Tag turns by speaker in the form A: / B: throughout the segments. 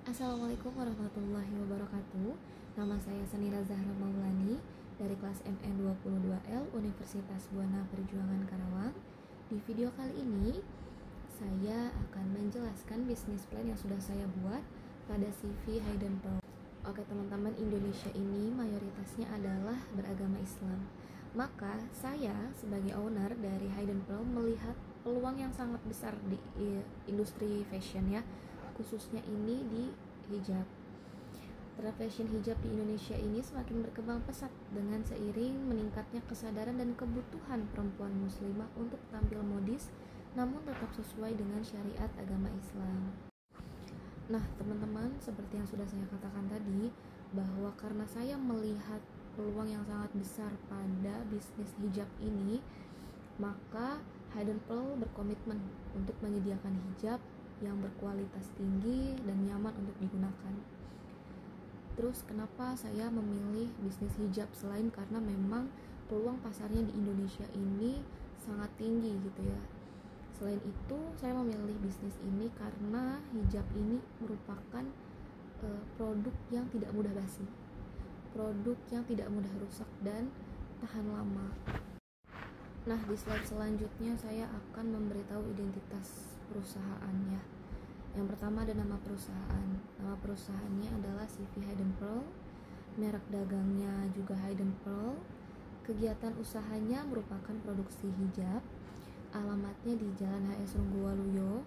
A: Assalamualaikum warahmatullahi wabarakatuh. Nama saya Sanira Zahra Maulani dari kelas MN 22L Universitas Buana Perjuangan Karawang. Di video kali ini saya akan menjelaskan bisnis plan yang sudah saya buat pada CV Hayden Pearl. Oke teman-teman, Indonesia ini mayoritasnya adalah beragama Islam. Maka saya sebagai owner dari Hayden Pearl melihat peluang yang sangat besar di industri fashion ya, khususnya ini di hijab. Tren fashion hijab di Indonesia ini semakin berkembang pesat dengan seiring meningkatnya kesadaran dan kebutuhan perempuan muslimah untuk tampil modis namun tetap sesuai dengan syariat agama Islam. Nah teman-teman, seperti yang sudah saya katakan tadi, bahwa karena saya melihat peluang yang sangat besar pada bisnis hijab ini, maka Hayden Pearl berkomitmen untuk menyediakan hijab yang berkualitas tinggi dan nyaman untuk digunakan. Terus kenapa saya memilih bisnis hijab selain karena memang peluang pasarnya di Indonesia ini sangat tinggi gitu ya. Selain itu saya memilih bisnis ini karena hijab ini merupakan produk yang tidak mudah basi, produk yang tidak mudah rusak dan tahan lama. Nah, di slide selanjutnya saya akan memberitahu identitas perusahaannya. Yang pertama ada nama perusahaan. Nama perusahaannya adalah CV Hayden Pearl. Merek dagangnya juga Hayden Pearl. Kegiatan usahanya merupakan produksi hijab. Alamatnya di Jalan HS Rungguwaluyo.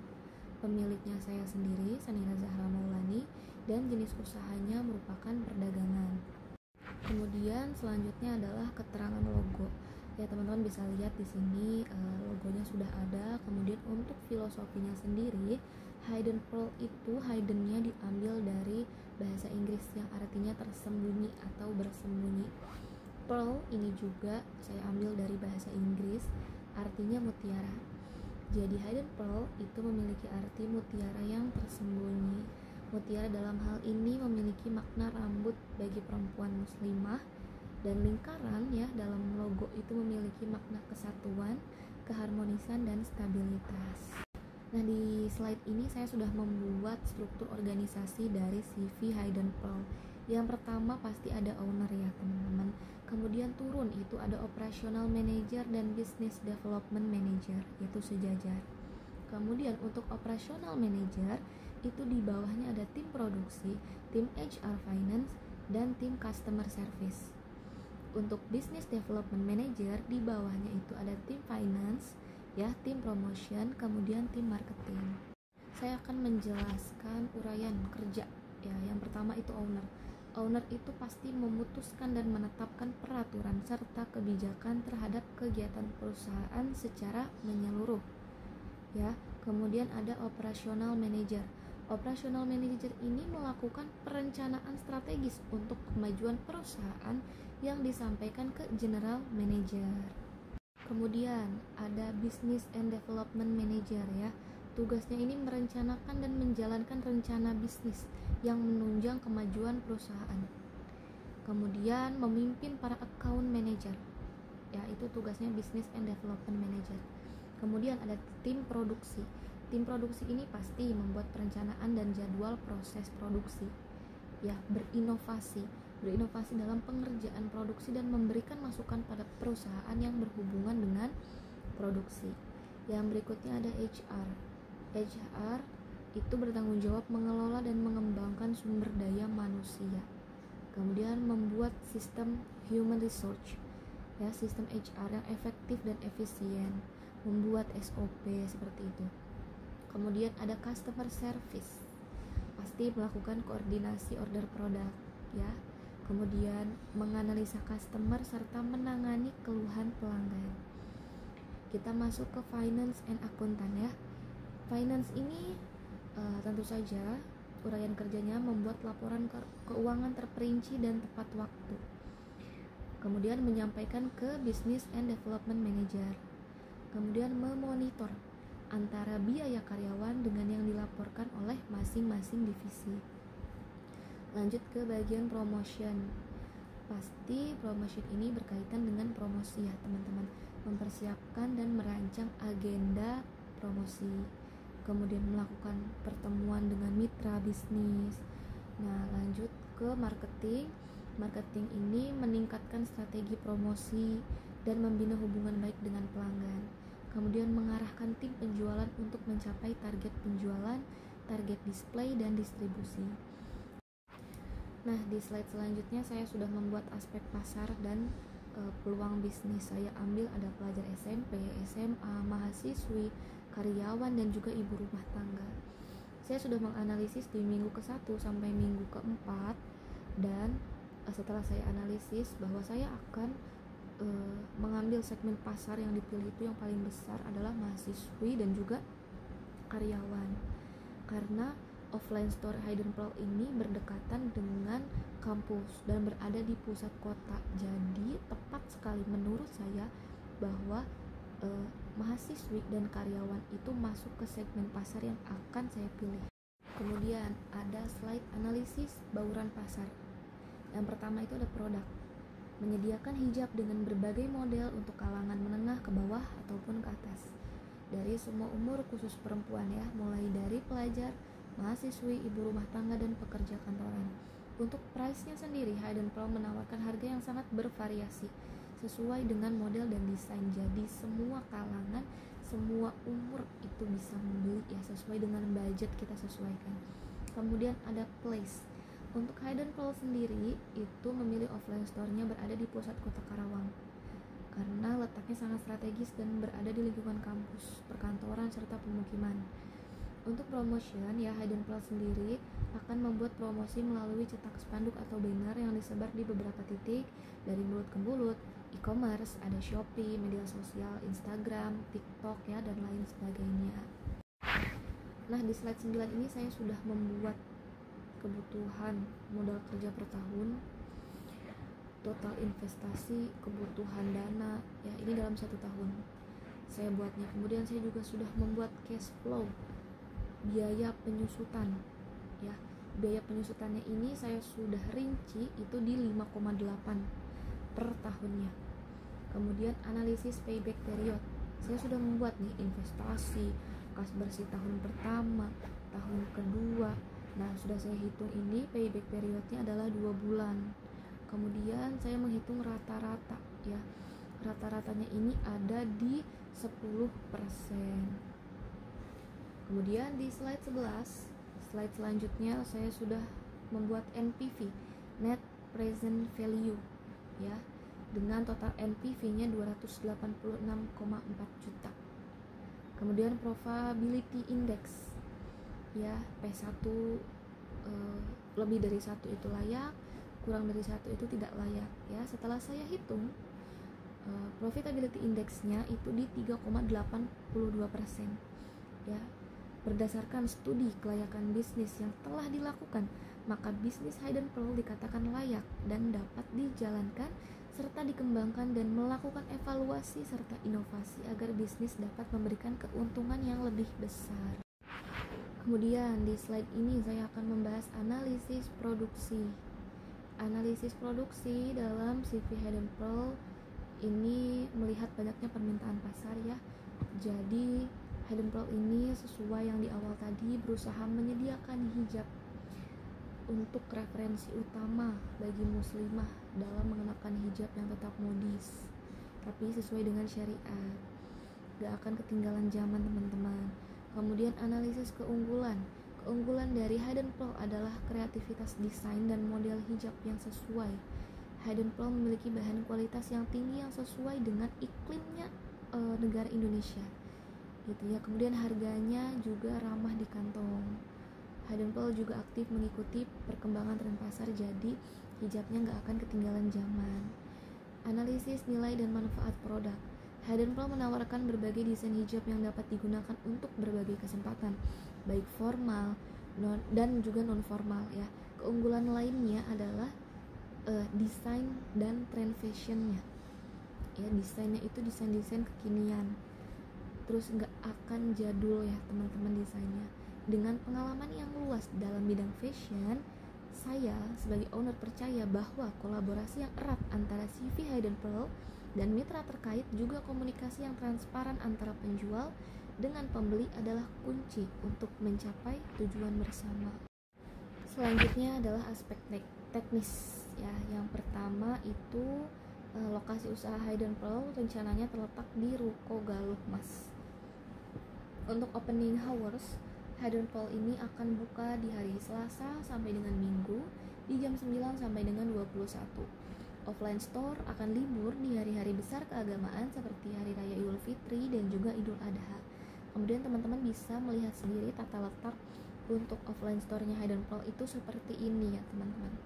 A: Pemiliknya saya sendiri, Sanira Zahra Maulani, dan jenis usahanya merupakan perdagangan. Kemudian selanjutnya adalah keterangan logo. Ya teman-teman bisa lihat di sini logonya sudah ada. Kemudian untuk filosofinya sendiri, Hayden Pearl itu Haydennya diambil dari bahasa Inggris yang artinya tersembunyi atau bersembunyi. Pearl ini juga saya ambil dari bahasa Inggris, artinya mutiara. Jadi Hayden Pearl itu memiliki arti mutiara yang tersembunyi. Mutiara dalam hal ini memiliki makna rambut bagi perempuan muslimah, dan lingkaran ya dalam logo itu memiliki makna kesatuan, keharmonisan, dan stabilitas. Nah di slide ini saya sudah membuat struktur organisasi dari CV Hayden Pearl. Yang pertama pasti ada owner ya teman-teman. Kemudian turun itu ada operational manager dan business development manager, yaitu sejajar. Kemudian untuk operational manager itu di bawahnya ada tim produksi, tim HR finance, dan tim customer service. Untuk business development manager di bawahnya itu ada tim finance, ya, tim promotion, kemudian tim marketing. Saya akan menjelaskan uraian kerja. Ya, yang pertama itu owner. Owner itu pasti memutuskan dan menetapkan peraturan serta kebijakan terhadap kegiatan perusahaan secara menyeluruh. Ya, kemudian ada operational manager. Operational manager ini melakukan perencanaan strategis untuk kemajuan perusahaan yang disampaikan ke general manager. Kemudian ada business and development manager ya. Tugasnya ini merencanakan dan menjalankan rencana bisnis yang menunjang kemajuan perusahaan. Kemudian memimpin para account manager. Ya, itu tugasnya business and development manager. Kemudian ada tim produksi. Tim produksi ini pasti membuat perencanaan dan jadwal proses produksi. Ya, berinovasi dalam pengerjaan produksi dan memberikan masukan pada perusahaan yang berhubungan dengan produksi. Yang berikutnya ada HR. HR itu bertanggung jawab mengelola dan mengembangkan sumber daya manusia. Kemudian membuat sistem human resource, ya, sistem HR yang efektif dan efisien, membuat SOP seperti itu. Kemudian ada customer service, pasti melakukan koordinasi order produk, ya. Kemudian menganalisa customer serta menangani keluhan pelanggan. Kita masuk ke finance and akuntan ya. Finance ini tentu saja uraian kerjanya membuat laporan keuangan terperinci dan tepat waktu. Kemudian menyampaikan ke business and development manager. Kemudian memonitor antara biaya karyawan dengan yang dilaporkan oleh masing-masing divisi. Lanjut ke bagian promotion. Pasti promotion ini berkaitan dengan promosi ya teman-teman. Mempersiapkan dan merancang agenda promosi. kemudian melakukan pertemuan dengan mitra bisnis. Nah, lanjut ke marketing. Marketing ini meningkatkan strategi promosi dan membina hubungan baik dengan pelanggan. Kemudian mengarahkan tim penjualan untuk mencapai target penjualan, target display, dan distribusi. Nah, di slide selanjutnya saya sudah membuat aspek pasar dan peluang bisnis. Saya ambil ada pelajar SMP, SMA, mahasiswi, karyawan, dan juga ibu rumah tangga. Saya sudah menganalisis di minggu ke-1 sampai minggu ke-4, dan setelah saya analisis bahwa saya akan mengambil segmen pasar yang dipilih itu yang paling besar adalah mahasiswi dan juga karyawan, karena offline store Hayden Pearl ini berdekatan dengan kampus dan berada di pusat kota. Jadi tepat sekali menurut saya bahwa mahasiswi dan karyawan itu masuk ke segmen pasar yang akan saya pilih. Kemudian ada slide analisis bauran pasar. Yang pertama itu ada produk, menyediakan hijab dengan berbagai model untuk kalangan menengah ke bawah ataupun ke atas, dari semua umur khusus perempuan ya, mulai dari pelajar, mahasiswi, ibu rumah tangga, dan pekerja kantoran. Untuk price-nya sendiri, Hayden Pearl menawarkan harga yang sangat bervariasi sesuai dengan model dan desain. Jadi semua kalangan, semua umur itu bisa membeli ya, sesuai dengan budget kita sesuaikan. Kemudian ada place. Untuk Hayden Pearl sendiri itu memilih offline store-nya berada di pusat kota Karawang karena letaknya sangat strategis dan berada di lingkungan kampus, perkantoran, serta pemukiman. Untuk promotion ya, Hayden Pearl sendiri akan membuat promosi melalui cetak spanduk atau banner yang disebar di beberapa titik, dari mulut ke mulut, e-commerce, ada Shopee, media sosial, Instagram, TikTok ya, dan lain sebagainya. Nah, di slide 9 ini saya sudah membuat kebutuhan modal kerja per tahun, total investasi, kebutuhan dana ya, ini dalam 1 tahun saya buatnya. Kemudian saya juga sudah membuat cash flow, biaya penyusutan ya. Biaya penyusutannya ini saya sudah rinci itu di 5,8 per tahunnya. Kemudian analisis payback period, saya sudah membuat nih investasi, kas bersih tahun pertama, tahun kedua. Nah, sudah saya hitung ini payback periodnya adalah 2 bulan. Kemudian saya menghitung rata-rata ya. Rata-ratanya ini ada di 10%. Kemudian di slide 11, slide selanjutnya saya sudah membuat NPV, net present value ya, dengan total NPV-nya 286,4 juta. Kemudian probability index ya, P1 lebih dari 1 itu layak, kurang dari 1 itu tidak layak ya. Setelah saya hitung profitability index-nya itu di 3,82% ya. Berdasarkan studi kelayakan bisnis yang telah dilakukan, maka bisnis Hayden Pearl dikatakan layak dan dapat dijalankan serta dikembangkan dan melakukan evaluasi serta inovasi agar bisnis dapat memberikan keuntungan yang lebih besar. Kemudian di slide ini saya akan membahas analisis produksi. Analisis produksi dalam CV Hayden Pearl ini melihat banyaknya permintaan pasar ya. Jadi Hayden Pearl ini sesuai yang di awal tadi berusaha menyediakan hijab untuk referensi utama bagi muslimah dalam mengenakan hijab yang tetap modis tapi sesuai dengan syariat, gak akan ketinggalan zaman teman-teman. Kemudian analisis keunggulan. Keunggulan dari Hayden Pearl adalah kreativitas desain dan model hijab yang sesuai. Hayden Pearl memiliki bahan kualitas yang tinggi yang sesuai dengan iklimnya negara Indonesia gitu ya. Kemudian harganya juga ramah di kantong. Hayden Pearl juga aktif mengikuti perkembangan tren pasar, jadi hijabnya gak akan ketinggalan zaman. Analisis nilai dan manfaat produk. Hayden Pearl menawarkan berbagai desain hijab yang dapat digunakan untuk berbagai kesempatan, baik formal dan juga non formal ya. Keunggulan lainnya adalah desain dan tren fashionnya ya. Desainnya itu desain kekinian, terus nggak akan jadul ya teman-teman desainnya. Dengan pengalaman yang luas dalam bidang fashion, saya sebagai owner percaya bahwa kolaborasi yang erat antara CV Hayden Pearl dan mitra terkait, juga komunikasi yang transparan antara penjual dengan pembeli adalah kunci untuk mencapai tujuan bersama. Selanjutnya adalah aspek teknis ya. Yang pertama itu lokasi usaha Hayden Pearl rencananya terletak di Ruko Galuh Mas. Untuk opening hours, Hayden Pearl ini akan buka di hari Selasa sampai dengan Minggu di jam 9 sampai dengan 21. Offline store akan libur di hari-hari besar keagamaan seperti Hari Raya Idul Fitri dan juga Idul Adha. Kemudian teman-teman bisa melihat sendiri tata letak untuk offline store-nya Hayden Pearl itu seperti ini ya teman-teman.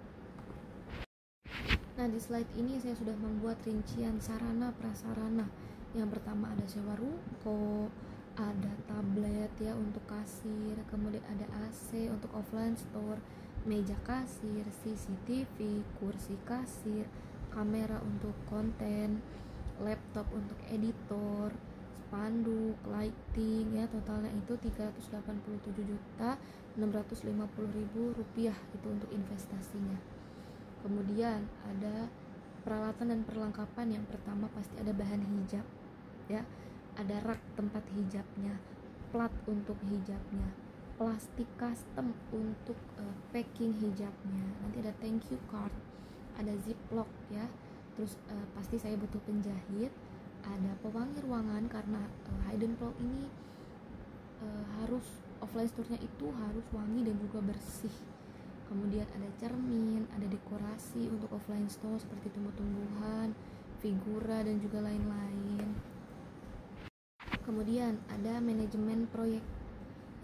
A: Nah, di slide ini saya sudah membuat rincian sarana prasarana. Yang pertama ada sewa ruko, ada tablet ya untuk kasir, kemudian ada AC untuk offline store, meja kasir, CCTV, kursi kasir, kamera untuk konten, laptop untuk editor, spanduk, lighting ya, totalnya itu 387.650.000 rupiah itu untuk investasinya. Kemudian ada peralatan dan perlengkapan. Yang pertama pasti ada bahan hijab ya, ada rak tempat hijabnya, plat untuk hijabnya, plastik custom untuk packing hijabnya, nanti ada thank you card, ada ziplock ya, terus pasti saya butuh penjahit, ada pewangi ruangan karena Hayden Pearl ini harus offline store-nya itu harus wangi dan juga bersih. Kemudian ada cermin, ada dekorasi untuk offline store seperti tumbuh-tumbuhan, figura dan juga lain-lain. Kemudian ada manajemen proyek.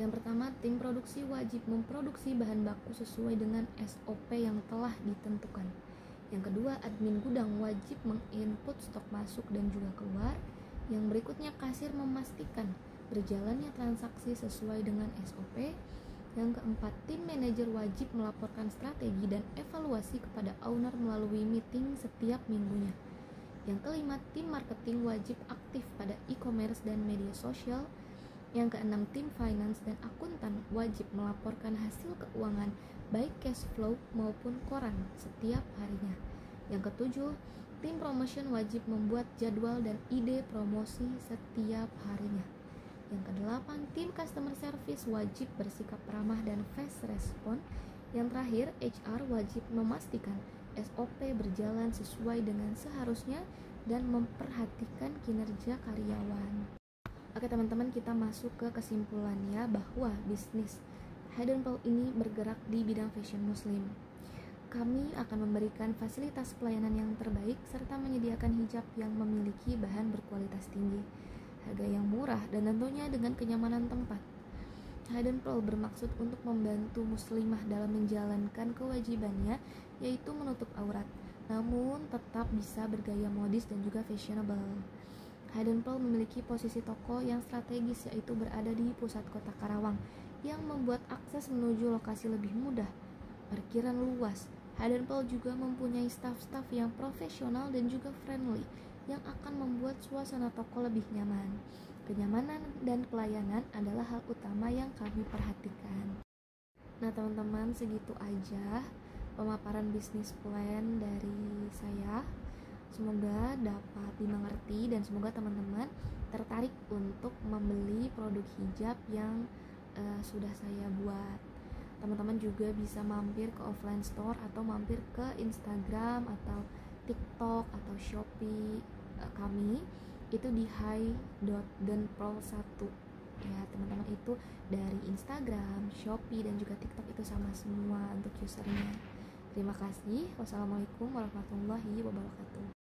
A: Yang pertama, tim produksi wajib memproduksi bahan baku sesuai dengan SOP yang telah ditentukan. Yang kedua, admin gudang wajib menginput stok masuk dan juga keluar. Yang berikutnya, kasir memastikan berjalannya transaksi sesuai dengan SOP. Yang keempat, tim manajer wajib melaporkan strategi dan evaluasi kepada owner melalui meeting setiap minggunya. Yang kelima, tim marketing wajib aktif pada e-commerce dan media sosial. Yang keenam, tim finance dan akuntan wajib melaporkan hasil keuangan baik cash flow maupun koran setiap harinya. Yang ketujuh, tim promotion wajib membuat jadwal dan ide promosi setiap harinya. Yang kedelapan, tim customer service wajib bersikap ramah dan fast respon. Yang terakhir, HR wajib memastikan SOP berjalan sesuai dengan seharusnya dan memperhatikan kinerja karyawan. Oke teman-teman, kita masuk ke kesimpulannya bahwa bisnis Hayden Pearl ini bergerak di bidang fashion muslim. Kami akan memberikan fasilitas pelayanan yang terbaik serta menyediakan hijab yang memiliki bahan berkualitas tinggi, harga yang murah, dan tentunya dengan kenyamanan tempat. Hayden Pearl bermaksud untuk membantu muslimah dalam menjalankan kewajibannya, yaitu menutup aurat, namun tetap bisa bergaya modis dan juga fashionable. Hayden Pearl memiliki posisi toko yang strategis, yaitu berada di pusat kota Karawang, yang membuat akses menuju lokasi lebih mudah. Parkiran luas. Hayden Pearl juga mempunyai staf-staf yang profesional dan juga friendly, yang akan membuat suasana toko lebih nyaman. Kenyamanan dan pelayanan adalah hal utama yang kami perhatikan. Nah teman-teman, segitu aja pemaparan bisnis plan dari saya. Semoga dapat dimengerti dan semoga teman-teman tertarik untuk membeli produk hijab yang sudah saya buat. Teman-teman juga bisa mampir ke offline store atau mampir ke Instagram atau TikTok atau Shopee kami, itu di hi.denpearl1 ya teman-teman. Itu dari Instagram, Shopee dan juga TikTok itu sama semua untuk usernya. Terima kasih. Wassalamualaikum warahmatullahi wabarakatuh.